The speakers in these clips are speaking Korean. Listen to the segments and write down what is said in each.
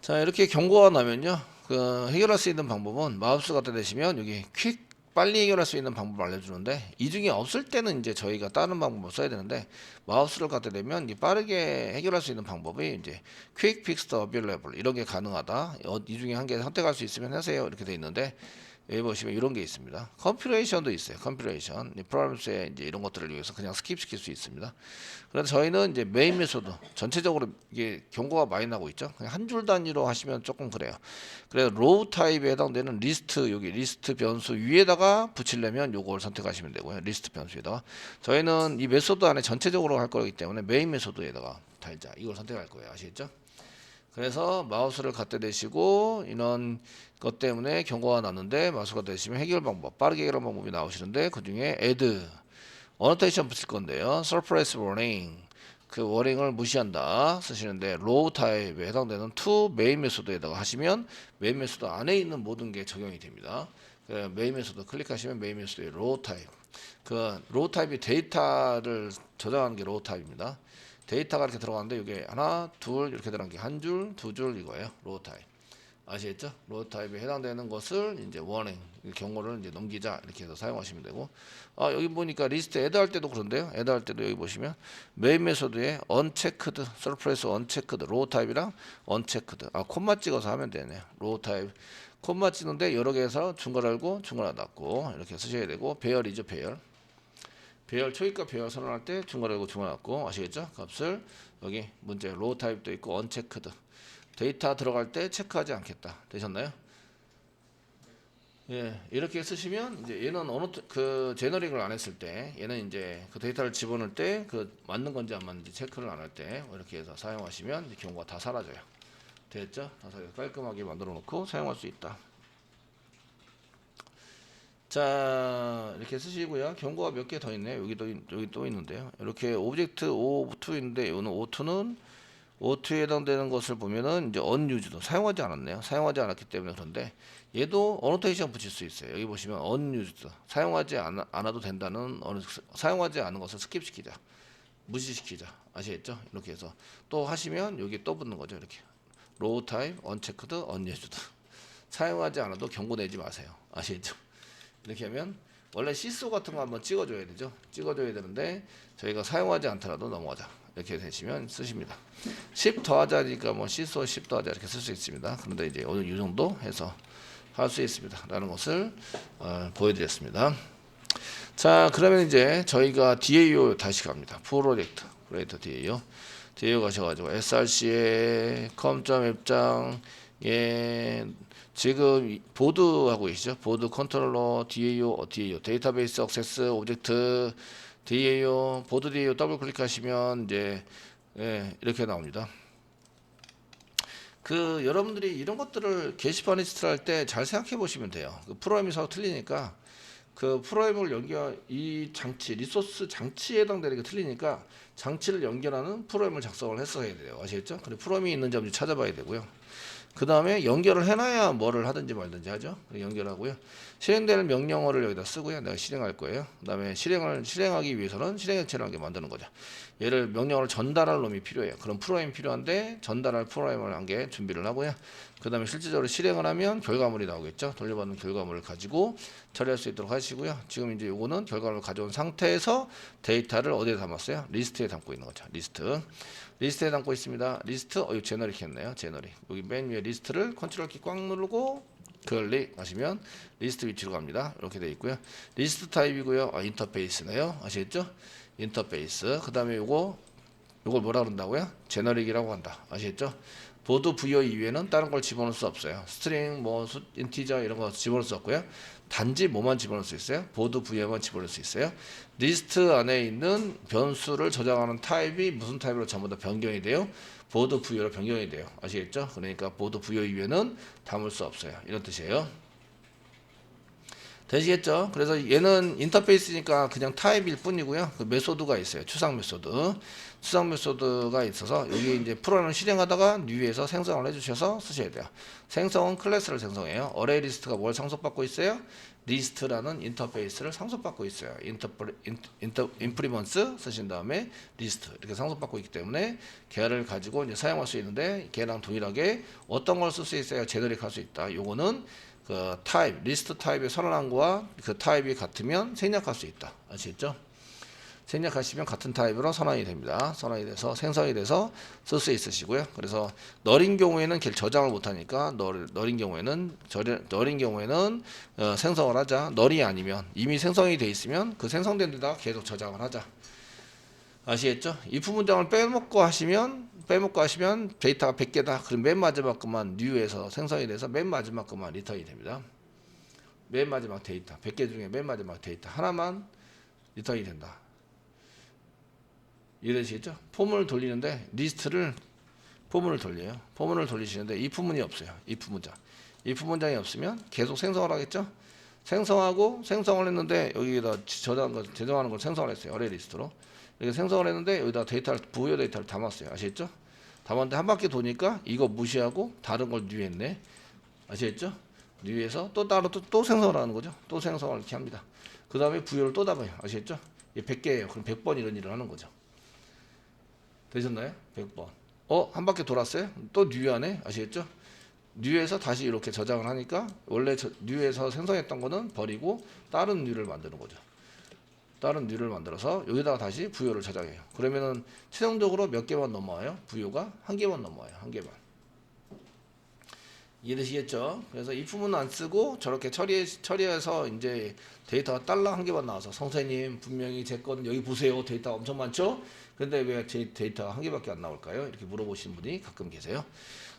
자, 이렇게 경고가 나면요, 그 해결할 수 있는 방법은 마우스 갖다 대시면 여기 퀵 빨리 해결할 수 있는 방법을 알려주는데, 이 중에 없을 때는 이제 저희가 다른 방법을 써야 되는데, 마우스를 갖다 대면 이 빠르게 해결할 수 있는 방법이 이제 퀵 픽스 어빌레이블 이런 게 가능하다. 이 중에 한 개 선택할 수 있으면 하세요 이렇게 돼 있는데, 여기 보시면 이런 게 있습니다. 컴피레이션도 있어요. 컴피레이션 프로그램스에 이제 이런 것들을 위해서 그냥 스킵시킬 수 있습니다. 그래서 저희는 이제 메인 메소드 전체적으로 이게 경고가 많이 나고 있죠. 그냥 한 줄 단위로 하시면 조금 그래요. 그래서 로우 타입에 해당되는 리스트, 여기 리스트 변수 위에다가 붙이려면 요걸 선택하시면 되고요. 리스트 변수에다가 저희는 이 메소드 안에 전체적으로 할 거기 때문에 메인 메소드에다가 달자 이걸 선택할 거예요. 아시겠죠? 그래서 마우스를 갖다 대시고 이런 것 때문에 경고가 났는데 마우스 갖다 대시면 해결 방법, 빠르게 해결 방법이 나오시는데 그 중에 add 어노테이션 붙일 건데요. surprise warning 그 워닝을 무시한다 쓰시는데 로우 타입에 해당되는 to 메인 메소드에다가 하시면 메인 메소드 안에 있는 모든 게 적용이 됩니다. 메인 메소드 클릭하시면 메인 메소드의 로우 타입 그 로우 타입이 데이터를 저장하는 게 로우 타입입니다. 데이터가 이렇게 들어가는데 이게 하나, 둘 이렇게 들어간 게 한 줄, 두 줄 이거예요. 로우 타입. 아시겠죠? 로우 타입에 해당되는 것을 이제 워닝 경고를 이제 넘기자 이렇게 해서 사용하시면 되고, 여기 보니까 리스트 애드 할 때도 그런데요. 애드 할 때도 여기 보시면 메인 메소드에 unchecked, surface unchecked 로우 타입이랑 unchecked 콤마 찍어서 하면 되네요. 로우 타입 콤마 찍는데 여러 개에서 중괄 알고 중괄 닫고 이렇게 쓰셔야 되고, 배열이죠 배열. 배열 초기값 배열 선언할 때 중괄하고 중괄하고 아시겠죠? 값을 여기 문제 로우 타입도 있고 언체크드 데이터 들어갈 때 체크하지 않겠다 되셨나요? 예, 이렇게 쓰시면 이제 얘는 어느 그 제너릭을 안 했을 때 얘는 이제 그 데이터를 집어넣을 때 그 맞는 건지 안 맞는지 체크를 안 할 때 이렇게 해서 사용하시면 경우가 다 사라져요. 됐죠? 다 깔끔하게 만들어 놓고 사용할 수 있다. 자, 이렇게 쓰시고요. 경고가 몇 개 더 있네요. 여기 또 있는데요. 이렇게 오브젝트 O2인데 오늘 O2는 O2에 해당되는 것을 보면은 이제 unused 사용하지 않았네요. 사용하지 않았기 때문에 그런데 얘도 어노테이션 붙일 수 있어요. 여기 보시면 unused 사용하지 않아도 된다는 사용하지 않은 것을 스킵시키자. 무시시키자. 아시겠죠? 이렇게 해서 또 하시면 여기 또 붙는 거죠. 이렇게 로우 타입, unchecked, unused 사용하지 않아도 경고 내지 마세요. 아시겠죠? 이렇게 하면 원래 시소 같은 거 한번 찍어줘야 되죠. 찍어줘야 되는데 저희가 사용하지 않더라도 넘어가자 이렇게 되시면 쓰십니다. 10 더하자니까 뭐 시소 10 더하자 이렇게 쓸 수 있습니다. 그런데 이제 오늘 이 정도 해서 할 수 있습니다. 라는 것을 보여드렸습니다. 자, 그러면 이제 저희가 DAO 다시 갑니다. 프로젝트 DAO 가셔가지고 SRC에 com.앱장에 지금 보드 하고 계시죠? 보드 컨트롤러 DAO 데이터베이스 액세스 오브젝트 DAO 보드 DAO 더블 클릭하시면 이제 이렇게 나옵니다. 그 여러분들이 이런 것들을 게시판 리스트를 할 때 잘 생각해 보시면 돼요. 그 프로그램이 서로 틀리니까 그 프로그램을 이 장치 리소스 장치에 해당되는 게 틀리니까 장치를 연결하는 프로그램을 작성을 했어야 돼요. 아시겠죠? 그리고 프로그램이 있는지 없는지 찾아봐야 되고요. 그 다음에 연결을 해놔야 뭐를 하든지 말든지 하죠. 연결하고요. 실행되는 명령어를 여기다 쓰고요. 내가 실행할 거예요. 그 다음에 실행하기 위해서는 실행액체라는 게 만드는 거죠. 얘를 명령어를 전달할 놈이 필요해요. 그럼 프로그램이 필요한데 전달할 프로그램을 한 개 준비를 하고요. 그 다음에 실질적으로 실행을 하면 결과물이 나오겠죠. 돌려받는 결과물을 가지고 처리할 수 있도록 하시고요. 지금 이제 요거는 결과물을 가져온 상태에서 데이터를 어디에 담았어요? 리스트에 담고 있는 거죠. 리스트에 담고 있습니다. 리스트, 이거 제너릭 했네요. 제너릭. 여기 맨 위에 리스트를 컨트롤 키 꽉 누르고 클릭하시면 리스트 위치로 갑니다. 이렇게 되어 있고요. 리스트 타입이고요. 인터페이스네요. 아시겠죠? 인터페이스. 그 다음에 요걸 뭐라 그런다고요? 제너릭이라고 한다. 아시겠죠? 보드 부여 이외에는 다른 걸 집어넣을 수 없어요. 스트링, 인티저 이런 거 집어넣을 수 없고요. 단지 뭐만 집어넣을 수 있어요? 보드 부여만 집어넣을 수 있어요. 리스트 안에 있는 변수를 저장하는 타입이 무슨 타입으로 전부 다 변경이 돼요? 보드 부여로 변경이 돼요. 아시겠죠? 그러니까 보드 부여 이외에는 담을 수 없어요. 이런 뜻이에요. 되시겠죠? 그래서 얘는 인터페이스니까 그냥 타입일 뿐이고요. 그 메소드가 있어요. 추상 메소드. 추상 메소드가 있어서 여기 이제 프로그램을 실행하다가 뉴에서 생성을 해주셔서 쓰셔야 돼요. 생성은 클래스를 생성해요. 어레이 리스트가 뭘 상속받고 있어요? 리스트라는 인터페이스를 상속받고 있어요. 인프리먼스 쓰신 다음에 리스트 이렇게 상속받고 있기 때문에 걔를 가지고 이제 사용할 수 있는데 걔랑 동일하게 어떤 걸 쓸 수 있어야 제너릭 할 수 있다. 요거는 그 타입, 리스트 타입의 선언한 거와 그 타입이 같으면 생략할 수 있다. 아시겠죠? 생략하시면 같은 타입으로 선언이 됩니다. 선언이 돼서 생성이 돼서 쓸 수 있으시고요. 그래서 널인 경우에는 걔를 저장을 못하니까 널인 경우에는 생성을 하자. 널이 아니면 이미 생성이 돼 있으면 그 생성된 데다가 계속 저장을 하자. 아시겠죠? if 문장을 빼먹고 하시면 데이터가 100개다. 그럼 맨 마지막 것만 new에서 생성이 돼서 맨 마지막 것만 리턴이 됩니다. 맨 마지막 데이터 100개 중에 맨 마지막 데이터 하나만 리턴이 된다. 이해되시겠죠? 포문을 돌리는데 리스트를 포문을 돌려요. 포문을 돌리시는데 if 문이 없어요. if 문장. if 문장이 없으면 계속 생성을 하겠죠? 생성하고 생성을 했는데 여기다 저장하는 걸 생성을 했어요. 어레이 리스트로. 이렇게 생성을 했는데 여기다 데이터를 부여 데이터를 담았어요. 아시겠죠? 담았는데 한 바퀴 도니까 이거 무시하고 다른 걸 뉴했네. 아시겠죠? 뉴에서 또 따로 또 생성을 하는 거죠. 또 생성을 이렇게 합니다. 그 다음에 부여를 또 담아요. 아시겠죠? 이게 100개예요. 그럼 100번 이런 일을 하는 거죠. 되셨나요? 100번. 한 바퀴 돌았어요? 또 뉴하네? 아시겠죠? 뉴에서 다시 이렇게 저장을 하니까 원래 뉴에서 생성했던 거는 버리고 다른 뉴를 만드는 거죠. 다른 뉴를 만들어서 여기다가 다시 부여를 저장해요. 그러면은 최종적으로 몇 개만 넘어와요? 부여가 한 개만 넘어와요. 한 개만. 이해되시겠죠? 그래서 if문 안 쓰고 저렇게 처리해서 이제 데이터가 달러 한 개만 나와서 선생님 분명히 제 건 여기 보세요. 데이터 엄청 많죠? 근데 왜 제 데이터가 한 개밖에 안 나올까요? 이렇게 물어보시는 분이 가끔 계세요.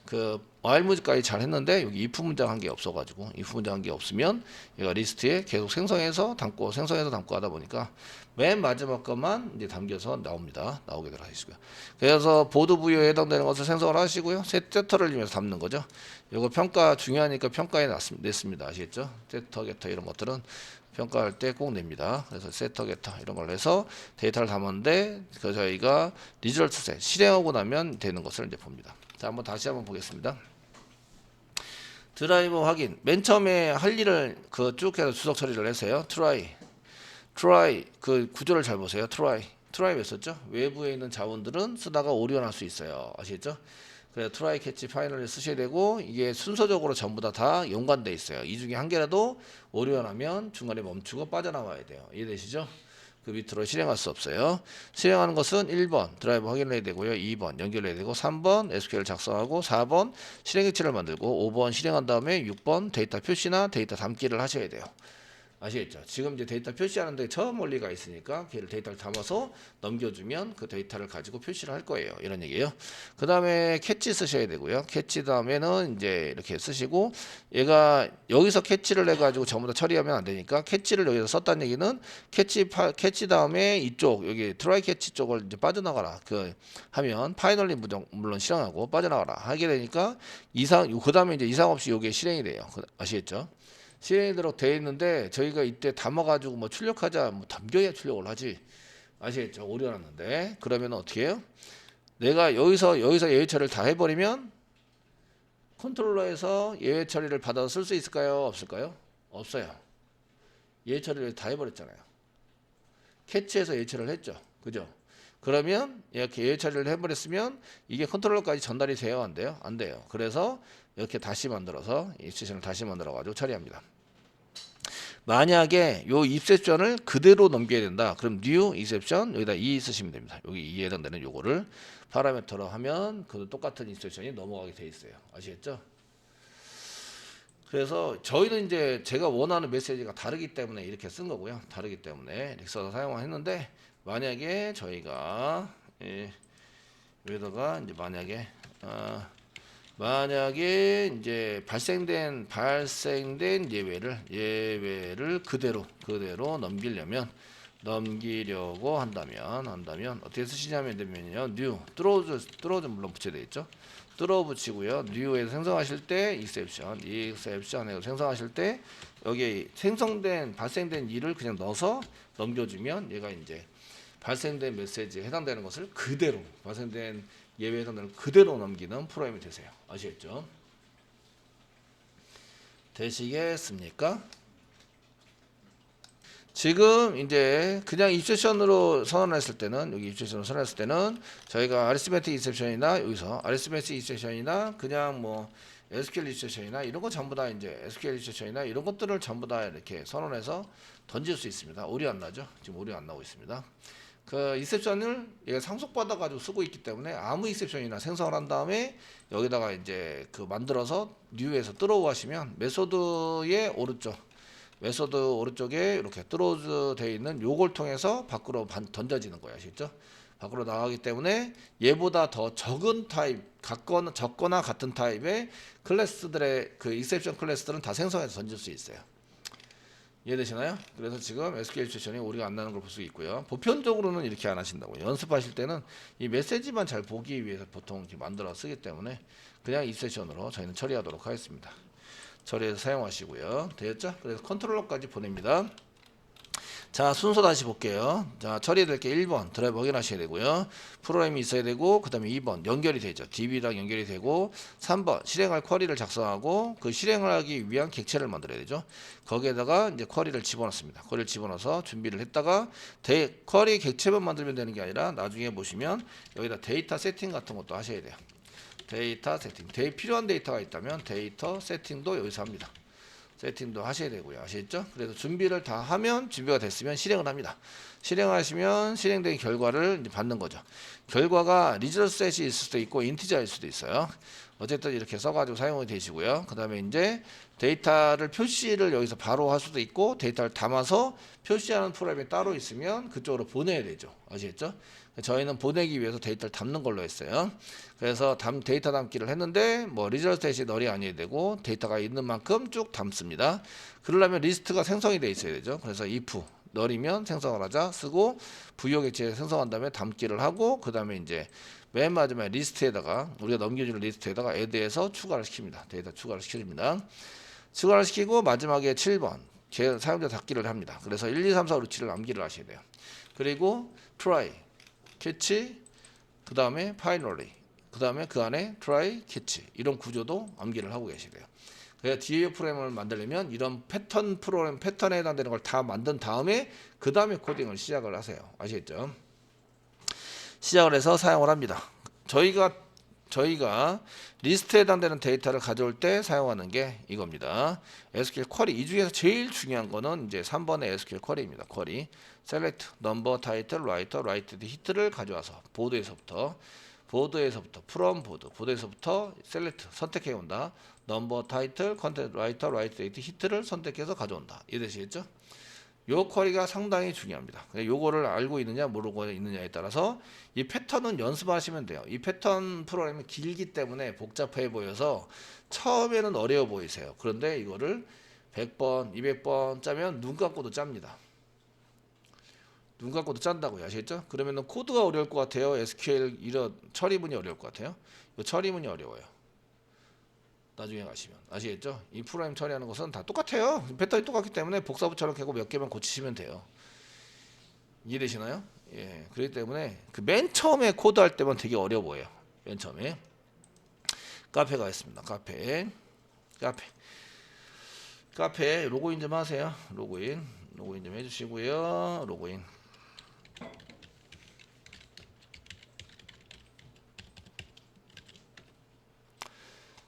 그 while 문까지 잘 했는데 여기 if 문장 한 게 없어가지고 if 문장 한 게 없으면 얘가 리스트에 계속 생성해서 담고 하다 보니까 맨 마지막 것만 이제 담겨서 나오게 들어가시고요. 그래서 보드 부여에 해당되는 것을 생성을 하시고요. 세터를 이용해서 담는 거죠. 이거 평가 중요하니까 평가에 냈습니다. 아시겠죠? 세터 게터 이런 것들은 평가할 때 꼭 냅니다. 그래서 세터 게터 이런 걸 해서 데이터를 담았는데 그 저희가 리절트 셋 실행하고 나면 되는 것을 이제 봅니다. 자, 다시 한번 보겠습니다. 드라이버 확인. 맨 처음에 할 일을 쭉 해서 주석 처리를 했어요. try 그 구조를 잘 보세요. try 왜 썼죠? 외부에 있는 자원들은 쓰다가 오류할 수 있어요. 아시겠죠? 그래서 try catch final을 쓰셔야 되고 이게 순서적으로 전부 다 연관돼 있어요. 이 중에 한 개라도 오류하면 중간에 멈추고 빠져나와야 돼요. 이해되시죠? 그 밑으로 실행할 수 없어요. 실행하는 것은 1번 드라이버 확인을 해야 되고요. 2번 연결해야 되고 3번 SQL 작성하고 4번 실행 객체를 만들고 5번 실행한 다음에 6번 데이터 표시나 데이터 담기를 하셔야 돼요. 아시겠죠? 지금 이제 데이터 표시하는데 저 멀리가 있으니까 걔를 데이터를 담아서 넘겨주면 그 데이터를 가지고 표시를 할 거예요. 이런 얘기예요. 그 다음에 캐치 쓰셔야 되고요. 캐치 다음에는 이제 이렇게 쓰시고 얘가 여기서 캐치를 해가지고 전부 다 처리하면 안 되니까 캐치를 여기서 썼다는 얘기는 캐치 다음에 이쪽 여기 트라이 캐치 쪽을 이제 빠져나가라 하면 파이널리 물론 실행하고 빠져나가라 하게 되니까 그 다음에 이제 이상 없이 이게 실행이 돼요. 아시겠죠? 실행이 되도록 되어 있는데 저희가 이때 담아가지고 출력하자 담겨야 출력을 하지. 아시겠죠? 오류났는데 그러면 어떻게 해요? 내가 여기서 예외 처리를 다 해버리면 컨트롤러에서 예외 처리를 받아서 쓸 수 있을까요? 없을까요? 없어요. 예외 처리를 다 해버렸잖아요. 캐치해서 예외 처리를 했죠. 그죠? 그러면 이렇게 예외 처리를 해버렸으면 이게 컨트롤러까지 전달이 돼요? 안 돼요? 안 돼요. 그래서 이렇게 다시 만들어서 익스텐션을 다시 만들어 가지고 처리합니다. 만약에 요 익셉션을 그대로 넘겨야 된다. 그럼 new exception 여기다 2 쓰시면 됩니다. 여기 2에 해당되는 요거를 파라미터로 하면 그 똑같은 익셉션이 넘어가게 돼 있어요. 아시겠죠? 그래서 저희는 이제 제가 원하는 메시지가 다르기 때문에 이렇게 쓴 거고요. 다르기 때문에 이렇게 써서 사용을 했는데 만약에 저희가 여기다가 이제 만약에 이제 발생된 예외를 그대로 넘기려고 한다면 어떻게 쓰시냐면요. new throws 물론 붙여야 되겠죠. 뚫어 붙이고요. 뉴에서 생성하실 때 exception 해서 생성하실 때 여기 발생된 일을 그냥 넣어서 넘겨주면 얘가 이제 발생된 메시지에 해당되는 것을 그대로 발생된 예외에 해당되는 그대로 넘기는 프로그램이 되세요. 아시겠죠? 되시겠습니까? 지금 이제 그냥 입세션으로 선언했을 때는 여기 입세션으로 선언했을 때는 저희가 아리스메틱 입세션이나 여기서 아리스메틱 입세션이나 그냥 뭐 SQL 입세션이나 이런 거 전부 다 이제 SQL 입세션이나 이런 것들을 전부 다 이렇게 선언해서 던질 수 있습니다. 오류 안 나죠? 지금 오류 안 나오고 있습니다. 그 익셉션을 얘가 상속받아 가지고 쓰고 있기 때문에 아무 익셉션이나 생성을 한 다음에 여기다가 이제 그 만들어서 뉴에서 뚫어오 하시면 메소드의 오른쪽 메소드 오른쪽에 이렇게 뚫어져 되어 있는 요걸 통해서 밖으로 던져지는 거예요. 아시겠죠? 밖으로 나가기 때문에 얘보다 더 적은 타입 적거나 같은 타입의 클래스들의 그 익셉션 클래스들은 다 생성해서 던질 수 있어요. 이해되시나요? 그래서 지금 SQL 세션이 오류가 안 나는 걸 볼 수 있고요. 보편적으로는 이렇게 안 하신다고요. 연습하실 때는 이 메시지만 잘 보기 위해서 보통 이렇게 만들어 쓰기 때문에 그냥 이 세션으로 저희는 처리하도록 하겠습니다. 처리해서 사용하시고요. 되었죠? 그래서 컨트롤러까지 보냅니다. 자, 순서 다시 볼게요. 자, 처리될 게 1번 드라이브 확인하셔야 되고요. 프로그램이 있어야 되고, 그 다음에 2번 연결이 되죠. DB랑 연결이 되고, 3번 실행할 쿼리를 작성하고 그 실행을 하기 위한 객체를 만들어야 되죠. 거기에다가 이제 쿼리를 집어넣습니다. 쿼리를 집어넣어서 준비를 했다가 쿼리 객체만 만들면 되는 게 아니라 나중에 보시면 여기다 데이터 세팅 같은 것도 하셔야 돼요. 데이터 세팅. 필요한 데이터가 있다면 데이터 세팅도 여기서 합니다. 세팅도 하셔야 되고요. 아시겠죠? 그래서 준비를 다 하면 준비가 됐으면 실행을 합니다. 실행하시면 실행된 결과를 이제 받는 거죠. 결과가 리저스 셋이 있을 수도 있고 인티저일 수도 있어요. 어쨌든 이렇게 써가지고 사용이 되시고요. 그 다음에 이제 데이터를 표시를 여기서 바로 할 수도 있고 데이터를 담아서 표시하는 프로그램이 따로 있으면 그쪽으로 보내야 되죠. 아시겠죠? 저희는 보내기 위해서 데이터를 담는 걸로 했어요. 그래서 데이터 담기를 했는데 뭐 리저스 셋이 널이 아니어야 되고 데이터가 있는 만큼 쭉 담습니다. 그러려면 리스트가 생성이 돼 있어야 되죠. 그래서 if 널이면 생성을 하자 쓰고 부여 객체 생성한 다음에 담기를 하고 그 다음에 이제 맨 마지막에 리스트에다가 우리가 넘겨주는 리스트에다가 add해서 추가를 시킵니다. 데이터 추가를 시킵니다. 추가를 시키고 마지막에 7번 사용자 닫기를 합니다. 그래서 1, 2, 3, 4, 5, 6, 7을 암기를 하셔야 돼요. 그리고 try, catch, 그 다음에 finally, 그 다음에 그 안에 try, catch 이런 구조도 암기를 하고 계셔야 돼요. 그래서 DAO 프로그램을 만들려면 이런 패턴에 해당되는 걸 다 만든 다음에 그 다음에 코딩을 시작을 하세요. 아시겠죠? 시작을 해서 사용을 합니다. 저희가 리스트에 해당되는 데이터를 가져올 때 사용하는 게 이겁니다. SQL 쿼리. 이 중에서 제일 중요한 거는 이제 3번의 SQL 쿼리입니다. 쿼리. select, number, title, write, hit를 가져와서 보드에서부터 from 보드에서부터 select 선택해 온다. number, title, content, write, hit를 선택해서 가져온다. 이해되시겠죠? 요 쿼리가 상당히 중요합니다. 요거를 알고 있느냐 모르고 있느냐에 따라서 이 패턴은 연습하시면 돼요. 이 패턴 프로그램이 길기 때문에 복잡해 보여서 처음에는 어려워 보이세요. 그런데 이거를 100번, 200번 짜면 눈 감고도 짭니다. 눈 감고도 짠다고요. 아시겠죠? 그러면은 코드가 어려울 것 같아요. SQL 이런 처리문이 어려울 것 같아요. 이 처리문이 어려워요. 나중에 가시면 아시겠죠? 이 프로그램 처리하는 것은 다 똑같아요. 패턴이 똑같기 때문에 복사부처럼 하고 몇 개만 고치시면 돼요. 이해되시나요? 예, 그렇기 때문에 그 맨 처음에 코드할 때만 되게 어려워 보여요. 맨 처음에 카페가 있습니다. 카페 로그인 좀 하세요. 로그인 좀 해주시고요. 로그인.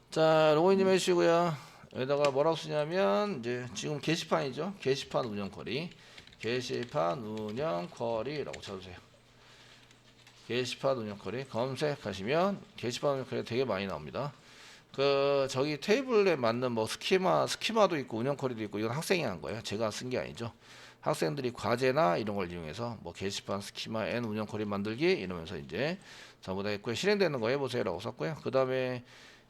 자, 로그인 좀 해주시고요. 여기다가 뭐라고 쓰냐면 이제 지금 게시판이죠. 게시판 운영 쿼리, 라고 쳐주세요. 게시판 운영 쿼리 검색하시면 게시판 운영 쿼리 되게 많이 나옵니다. 그 저기 테이블에 맞는 뭐 스키마도 있고 운영 쿼리도 있고 이건 학생이 한 거예요. 제가 쓴 게 아니죠. 학생들이 과제나 이런 걸 이용해서 뭐 게시판 스키마 N 운영 쿼리 만들기 이러면서 이제 전부 다 했고요. 실행되는 거 해보세요라고 썼고요. 그 다음에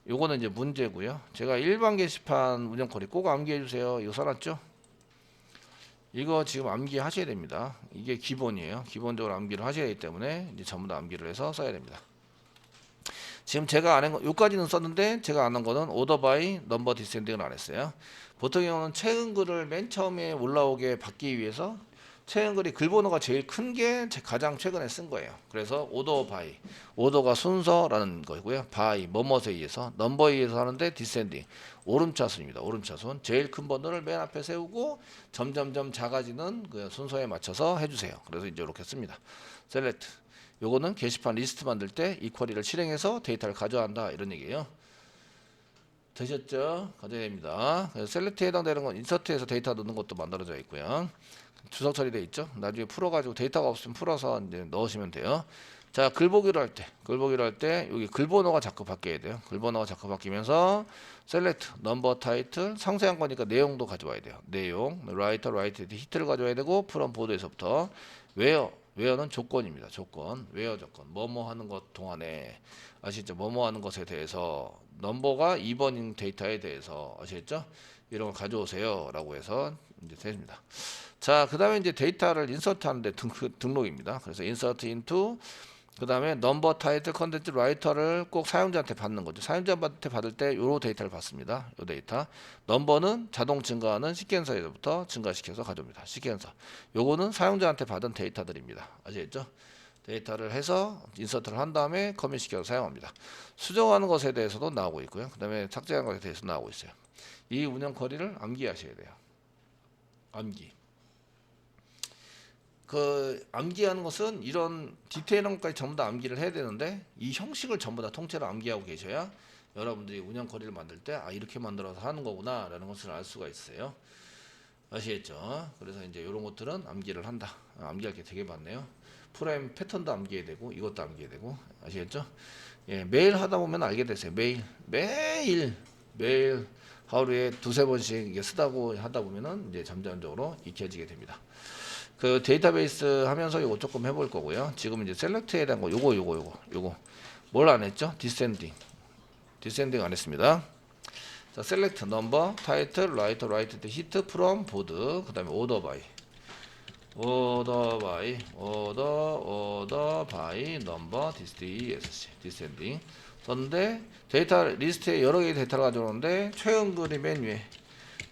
요거는 이제 문제고요. 제가 일반 게시판 운영 쿼리 꼭 암기해 주세요. 이거 써놨죠? 이거 지금 암기하셔야 됩니다. 이게 기본이에요. 기본적으로 암기를 하셔야 하기 때문에 이제 전부 다 암기를 해서 써야 됩니다. 지금 제가 안 한 거, 요까지는 썼는데 제가 안 한 거는 오더 바이 넘버 디센딩을 안 했어요. 보통 경우는 최근 글을 맨 처음에 올라오게 받기 위해서 최근 글이 글 번호가 제일 큰 게 가장 최근에 쓴 거예요. 그래서 오더 바이, 오더가 순서라는 거고요. 바이, 뭐뭐에 의해서, 넘버에 의해서 하는데 디센딩, 오름차순입니다. 오름차순. 제일 큰 번호를 맨 앞에 세우고 점점점 작아지는 그 순서에 맞춰서 해주세요. 그래서 이제 이렇게 씁니다. 셀렉트. 요거는 게시판 리스트 만들 때 이 쿼리를 실행해서 데이터를 가져간다 이런 얘기예요. 되셨죠? 가져야 됩니다. 그래서 셀렉트에 해당되는 건 인서트에서 데이터 넣는 것도 만들어져 있고요. 주석 처리되어 있죠. 나중에 풀어가지고 데이터가 없으면 풀어서 이제 넣으시면 돼요. 자, 글보기를 할 때 여기 글번호가 자꾸 바뀌어야 돼요. 글번호가 자꾸 바뀌면서 셀렉트, 넘버, 타이틀, 상세한 거니까 내용도 가져와야 돼요. 내용, 라이터, 히트를 가져와야 되고 프롬 보드에서부터 웨어는 조건입니다. 조건, 웨어 조건, 뭐뭐 하는 것 동안에 아시죠? 뭐뭐 하는 것에 대해서 넘버가 2번인 데이터에 대해서 아시겠죠? 이런 걸 가져오세요라고 해서 이제 됩니다. 자, 그다음에 이제 데이터를 인서트 하는데 등록입니다. 그래서 인서트 인투 그다음에 넘버 타이틀 컨텐츠 라이터를 꼭 사용자한테 받는 거죠. 사용자한테 받을 때 요 데이터를 받습니다. 요 데이터. 넘버는 자동 증가하는 시퀀서에서부터 증가시켜서 가져옵니다. 시퀀서. 요거는 사용자한테 받은 데이터들입니다. 아시겠죠? 데이터를 해서 인서트를 한 다음에 커밋시켜서 사용합니다. 수정하는 것에 대해서도 나오고 있고요. 그다음에 삭제하는 것에 대해서 나오고 있어요. 이 운영 쿼리를 암기하셔야 돼요. 암기. 그 암기하는 것은 이런 디테일한 것까지 전부 다 암기를 해야 되는데 이 형식을 전부 다 통째로 암기하고 계셔야 여러분들이 운영 쿼리를 만들 때 아 이렇게 만들어서 하는 거구나 라는 것을 알 수가 있어요. 아시겠죠? 그래서 이제 이런 것들은 암기를 한다. 암기할 게 되게 많네요. 프레임 패턴도 암기해야 되고 이것도 암기해야 되고 아시겠죠? 예, 매일 하다 보면 알게 되세요. 매일 하루에 두세 번씩 이게 쓰다고 하다 보면은 이제 점점적으로 익혀지게 됩니다. 그 데이터베이스 하면서 이거 조금 해볼 거고요. 지금 이제 셀렉트에 대한 거 요거 뭘 안 했죠? 디센딩 안 했습니다. 자, 셀렉트 넘버 타이틀 라이터 히트 프롬 보드 그다음에 오더 바이 넘버 디센딩 썼는데 데이터 리스트에 여러 개의 데이터를 가져오는데 최근 글이 맨 위에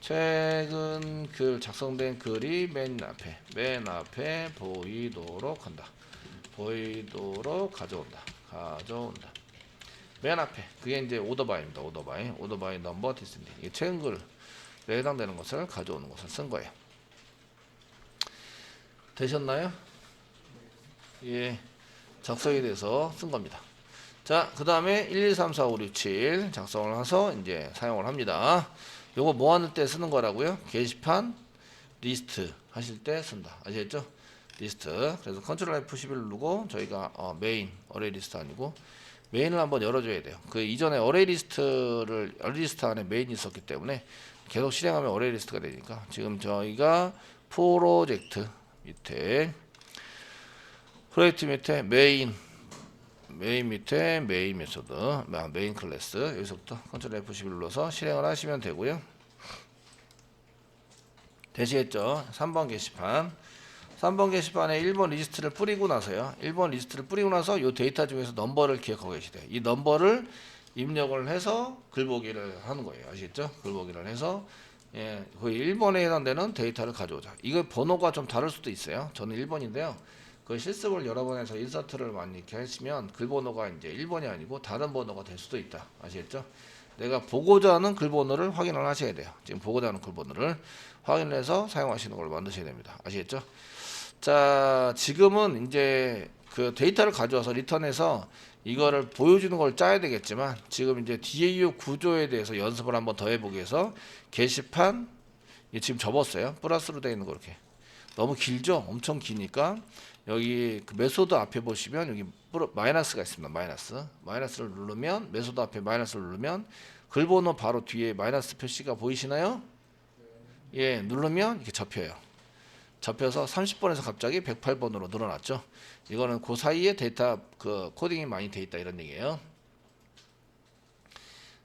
최근 글 작성된 글이 맨 앞에 보이도록 한다. 보이도록 가져온다. 맨 앞에 그게 이제 오더바이입니다. 오더바이 넘버 디센딩. 이게 최근 글에 해당되는 것을 가져오는 것을 쓴 거예요. 되셨나요? 예, 작성에 대해서 쓴 겁니다. 자, 그 다음에 1, 2, 3, 4, 5, 6, 7 작성을 해서 이제 사용을 합니다. 요거 뭐 하는 때 쓰는 거라고요? 게시판 리스트 하실 때 쓴다. 아시겠죠? 리스트. 그래서 컨트롤 F11 누르고 저희가 메인 어레이 리스트 아니고 메인을 한번 열어줘야 돼요. 그 이전에 어레이 리스트 안에 메인이 있었기 때문에 계속 실행하면 어레이 리스트가 되니까 지금 저희가 프로젝트 밑에 메인 밑에 메인 메소드 메인 클래스 여기서부터 컨트롤 F11 눌러서 실행을 하시면 되고요. 되시겠죠? 3번 게시판에 1번 리스트를 뿌리고 나서요. 1번 리스트를 뿌리고 나서 이 데이터 중에서 넘버를 기억하고 계시대요. 이 넘버를 입력을 해서 글보기를 하는 거예요. 아시겠죠? 글보기를 해서 예, 그 1번에 해당되는 데이터를 가져오자. 이거 번호가 좀 다를 수도 있어요. 저는 1번인데요. 그 실습을 여러 번 해서 인서트를 많이 이렇게 하시면 글번호가 이제 1번이 아니고 다른 번호가 될 수도 있다. 아시겠죠? 내가 보고자 하는 글번호를 확인을 하셔야 돼요. 지금 보고자 하는 글번호를 확인해서 사용하시는 걸 만드셔야 됩니다. 아시겠죠? 자, 지금은 이제 그 데이터를 가져와서 리턴해서 이거를 보여주는 걸 짜야 되겠지만 지금 이제 DAU 구조에 대해서 연습을 한번 더 해보기 위해서 게시판 지금 접었어요. 플러스로 되어 있는 거 이렇게 너무 길죠? 엄청 기니까 여기 그 메소드 앞에 보시면 여기 마이너스가 있습니다. 마이너스를 누르면 메소드 앞에 마이너스를 누르면 글번호 바로 뒤에 마이너스 표시가 보이시나요? 예, 누르면 이렇게 접혀요. 접혀서 30번에서 갑자기 108번으로 늘어났죠. 이거는 그 사이에 데이터 그 코딩이 많이 돼 있다 이런 얘기예요.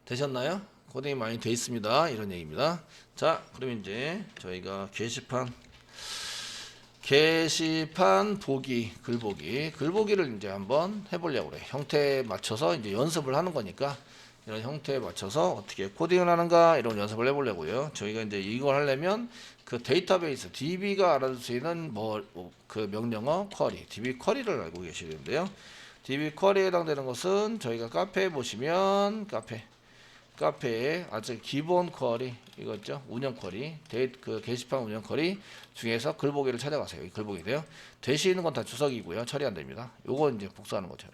되셨나요? 코딩이 많이 돼 있습니다. 이런 얘기입니다. 자, 그럼 이제 저희가 게시판 게시판 보기, 글보기를 이제 한번 해보려고 그래. 형태에 맞춰서 이제 연습을 하는 거니까 이런 형태에 맞춰서 어떻게 코딩을 하는가 이런 연습을 해보려고요. 저희가 이제 이걸 하려면 그 데이터베이스 DB가 알아줄 수 있는 그 명령어 쿼리, DB 쿼리를 알고 계셔야 되는데요. DB 쿼리에 해당되는 것은 저희가 카페에 보시면 카페에 아주 기본 쿼리 이거 있죠? 운영 쿼리, 그 게시판 운영 쿼리 중에서 글보기를 찾아가세요. 여기 글보기인데요. 되시는 건 다 주석이고요. 처리 안 됩니다. 요거 이제 복사하는 거죠.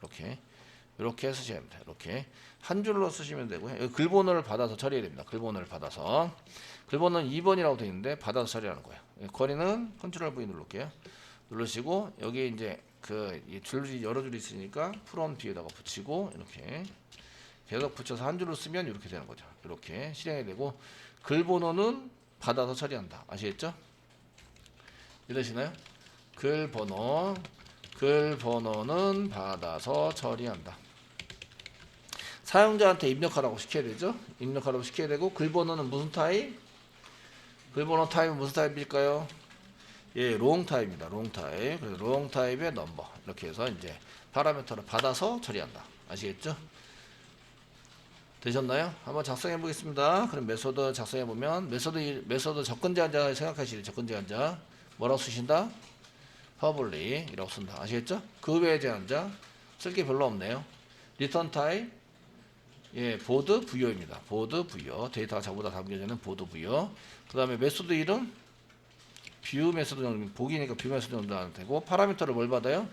이렇게 쓰셔야 됩니다. 이렇게 한 줄로 쓰시면 되고요. 여기 글본어를 받아서 처리해야 됩니다. 글본어를 받아서 글본어는 2번이라고 되어 있는데 받아서 처리하는 거예요. 쿼리는 컨트롤 V 누를게요. 누르시고 여기 이제 그 줄이 여러 줄이 있으니까 프롬 뒤에다가 붙이고 이렇게 계속 붙여서 한 줄로 쓰면 이렇게 되는 거죠. 이렇게 실행이 되고 글번호는 받아서 처리한다. 아시겠죠? 이해되시나요? 글번호는 받아서 처리한다. 사용자한테 입력하라고 시켜야 되죠? 입력하라고 시켜야 되고 글번호는 무슨 타입? 글번호 타입은 무슨 타입일까요? 예, 롱 타입입니다. 롱 타입. 그래서 롱 타입의 넘버 이렇게 해서 이제 파라미터를 받아서 처리한다. 아시겠죠? 되셨나요? 한번 작성해 보겠습니다. 그럼 메소드 작성해 보면 메소드 접근 제한자 생각하시죠. 접근 제한자 뭐라고 쓰신다? public이라고 쓴다. 아시겠죠? 그 외의 제한자 쓸 게 별로 없네요. return type 예, 보드 부여입니다. 보드 부여 데이터가 전부 다 담겨져 있는 보드 부여. 그 다음에 메소드 이름 뷰 메소드 정도 보기니까 뷰 메소드 정도 되고 파라미터를 뭘 받아요?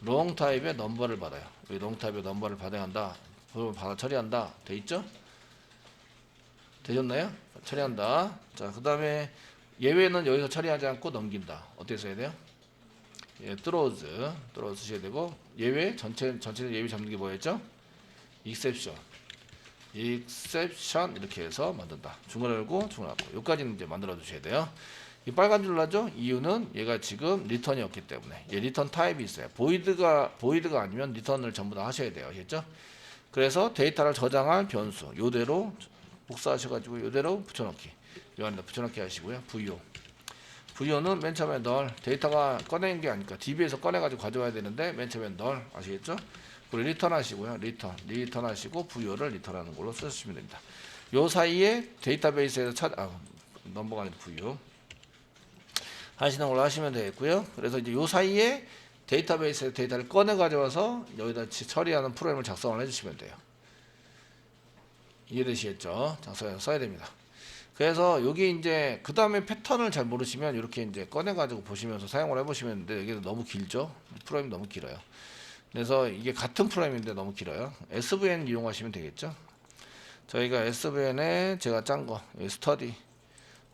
롱 타입의 넘버를 받아요. 여기 롱 타입의 넘버를 받아야 한다. 그걸 받아 처리한다. 돼 있죠? 되셨나요? 처리한다. 자, 그 다음에 예외는 여기서 처리하지 않고 넘긴다. 어떻게 써야 돼요? 예, throws 쓰셔야 되고 예외 전체는 예외 잡는 게 뭐였죠? exception 이렇게 해서 만든다. 중괄호 열고 중괄호 닫고 여기까지는 이제 만들어 두셔야 돼요. 이 빨간 줄 나죠? 이유는 얘가 지금 리턴이 없기 때문에 얘 리턴 타입이 있어요. 보이드가 아니면 리턴을 전부 다 하셔야 돼요. 아시겠죠? 그래서 데이터를 저장할 변수 요대로 복사하셔가지고 요대로 붙여넣기 요 안에다 붙여넣기 하시고요. 부여는 맨 처음에 널 데이터가 꺼낸 게 아니까 DB에서 꺼내가지고 가져와야 되는데 맨 처음에 널 아시겠죠? 그리고 리턴 하시고요. 리턴 하시고 부여를 리턴하는 걸로 쓰시면 됩니다. 요 사이에 데이터베이스에서 넘버가 아니라 부여 하시는 걸로 하시면 되겠고요. 그래서 이제 요 사이에 데이터베이스에 데이터를 꺼내 가져와서 여기다 처리하는 프로그램을 작성을 해주시면 돼요. 이해되시겠죠? 작성해서 써야 됩니다. 그래서 여기 이제 그 다음에 패턴을 잘 모르시면 이렇게 이제 꺼내 가지고 보시면서 사용을 해보시면 되는데 여기도 너무 길죠? 프로그램이 너무 길어요. 그래서 이게 같은 프로그램인데 너무 길어요. SVN 이용하시면 되겠죠? 저희가 SVN에 제가 짠 거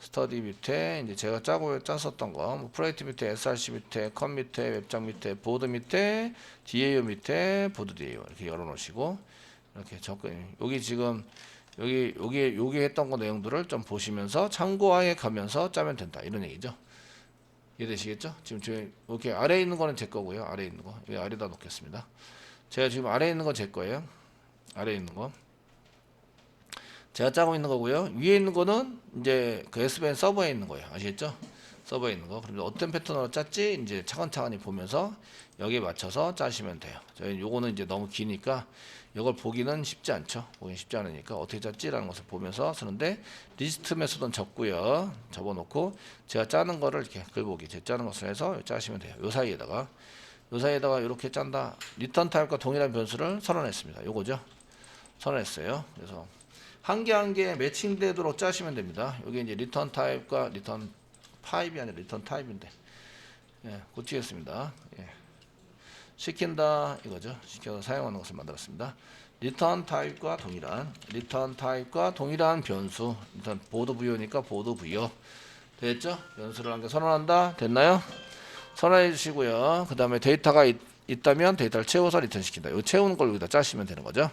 스터디 밑에 이제 제가 짰었던 거, 뭐 프로젝트 밑에 SRC 밑에 컴 밑에 웹장 밑에 보드 밑에 DAO 밑에 보드 DAO 이렇게 열어놓으시고 이렇게 여기 지금 여기 했던 거 내용들을 좀 보시면서 참고해 가면서 짜면 된다 이런 얘기죠. 이해되시겠죠? 지금 이렇게 아래에 있는 거는 제 거고요. 아래에 있는 거 여기 아래다 놓겠습니다. 제가 지금 아래에 있는 거 제 거예요. 아래에 있는 거. 제가 짜고 있는 거고요. 위에 있는 거는 이제 그 SVN 서버에 있는 거예요. 아시겠죠? 서버에 있는 거. 그럼 어떤 패턴으로 짰지? 이제 차근차근히 보면서 여기에 맞춰서 짜시면 돼요. 저희 요거는 이제 너무 기니까 이걸 보기는 쉽지 않죠. 보기 쉽지 않으니까 어떻게 짰지라는 것을 보면서 쓰는데 리스트 메소드는 적고요. 접어놓고 제가 짜는 거를 이렇게 글보기 제가 짜는 것을 해서 짜시면 돼요. 요 사이에다가 이렇게 짠다. 리턴 타입과 동일한 변수를 선언했습니다. 요거죠. 선언했어요. 그래서 한 개 한 개 매칭되도록 짜시면 됩니다. 여기 이제 리턴 타입과 리턴 타입이 아니라 리턴 타입인데 예, 고치겠습니다. 예. 시킨다 이거죠. 시켜서 사용하는 것을 만들었습니다. 리턴 타입과 동일한 변수 일단 보드 부여니까 보드 부여 됐죠? 변수를 한 개 선언한다. 됐나요? 선언해 주시고요. 그 다음에 데이터가 있다면 데이터를 채워서 리턴 시킨다. 이 채우는 걸 여기다 짜시면 되는 거죠.